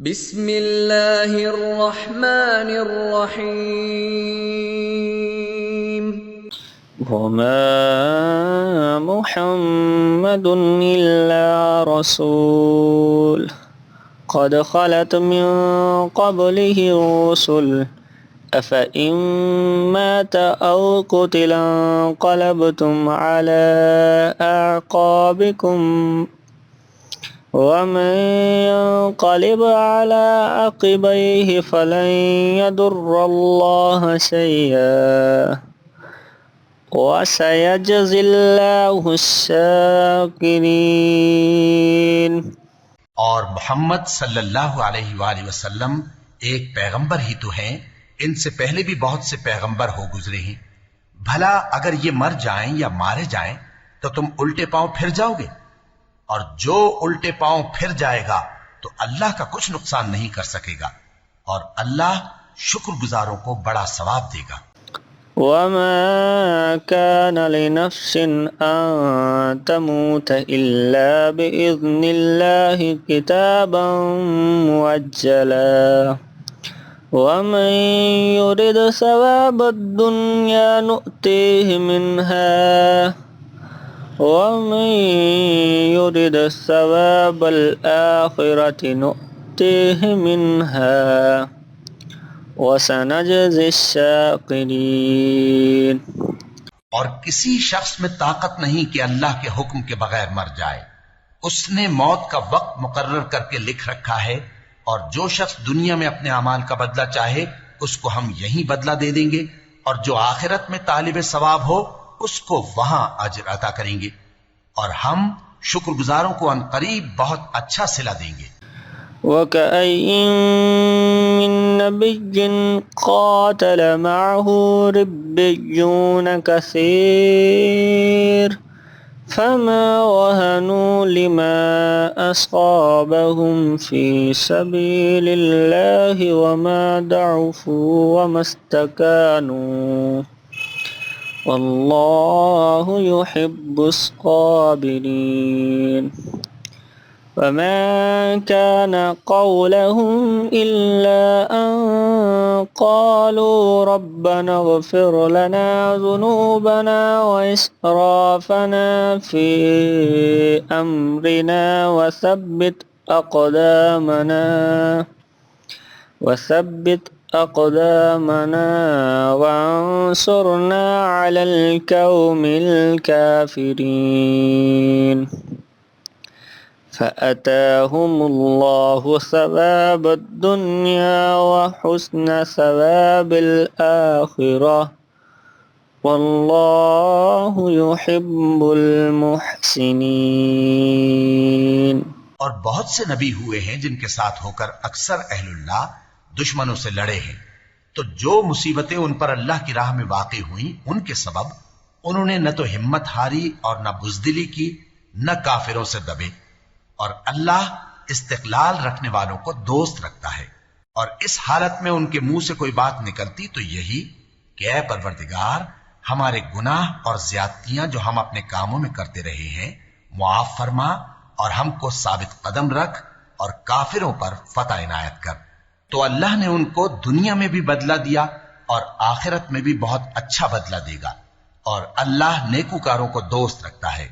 بسم اللہ الرحمن الرحیم وما محمد إلا رسول قد خلت من قبله الرسل أفإن مات أو قتل انقلبتم على أعقابكم ومن ينقلب على عقبيه فلن يضر الله شيئا وسيجزي الله الشاكرين۔ اور محمد صلی اللہ علیہ وآلہ وسلم ایک پیغمبر ہی تو ہیں، ان سے پہلے بھی بہت سے پیغمبر ہو گزرے ہیں۔ بھلا اگر یہ مر جائیں یا مارے جائیں تو تم الٹے پاؤں پھر جاؤ گے، اور جو الٹے پاؤں پھر جائے گا تو اللہ کا کچھ نقصان نہیں کر سکے گا، اور اللہ شکر گزاروں کو بڑا ثواب دے گا۔ وما كان لنفس أن تموت إلا بإذن الله كتابا مؤجلا ومن يرد ثواب الدنيا نؤتيه منها ومن يرد ثواب الآخرة نؤتيه منها وَسَنَجْزِي الشَّاكِرِينَ۔ اور کسی شخص میں طاقت نہیں کہ اللہ کے حکم کے بغیر مر جائے، اس نے موت کا وقت مقرر کر کے لکھ رکھا ہے، اور جو شخص دنیا میں اپنے اعمال کا بدلہ چاہے اس کو ہم یہیں بدلہ دے دیں گے، اور جو آخرت میں طالب ثواب ہو اس کو وہاں اجر عطا کریں گے، اور ہم شکر گزاروں کو عن قریب بہت اچھا صلہ دیں گے۔ وَكَأَيِّن مِّن نَّبِيٍّ قَاتَلَ مَعَهُ رِبِّيُّونَ كَثِيرٌ فَمَا وَهَنُوا لِمَا أَصَابَهُمْ فِي سَبِيلِ اللَّهِ وَمَا ضَعُفُوا وَمَا اسْتَكَانُوا وَاللَّهُ يُحِبُّ الصَّابِرِينَ۔ وما كان قولهم إلا أن قالوا ربنا اغفر لنا ذنوبنا وإسرافنا في أمرنا وثبت أقدامنا وانصرنا على القوم الكافرين، فأتاهم الله ثواب الدنيا وحسن ثواب الآخرة والله يحب المحسنين۔ اور بہت سے نبی ہوئے ہیں جن کے ساتھ ہو کر اکثر اہل اللہ دشمنوں سے لڑے ہیں، تو جو مصیبتیں ان پر اللہ کی راہ میں واقع ہوئیں ان کے سبب انہوں نے نہ تو ہمت ہاری اور نہ بزدلی کی، نہ کافروں سے دبے، اور اللہ استقلال رکھنے والوں کو دوست رکھتا ہے۔ اور اس حالت میں ان کے منہ سے کوئی بات نکلتی تو یہی کہ اے پروردگار، ہمارے گناہ اور زیادتیاں جو ہم اپنے کاموں میں کرتے رہے ہیں معاف فرما، اور ہم کو ثابت قدم رکھ، اور کافروں پر فتح عنایت کر۔ تو اللہ نے ان کو دنیا میں بھی بدلہ دیا اور آخرت میں بھی بہت اچھا بدلہ دے گا، اور اللہ نیکوکاروں کو دوست رکھتا ہے۔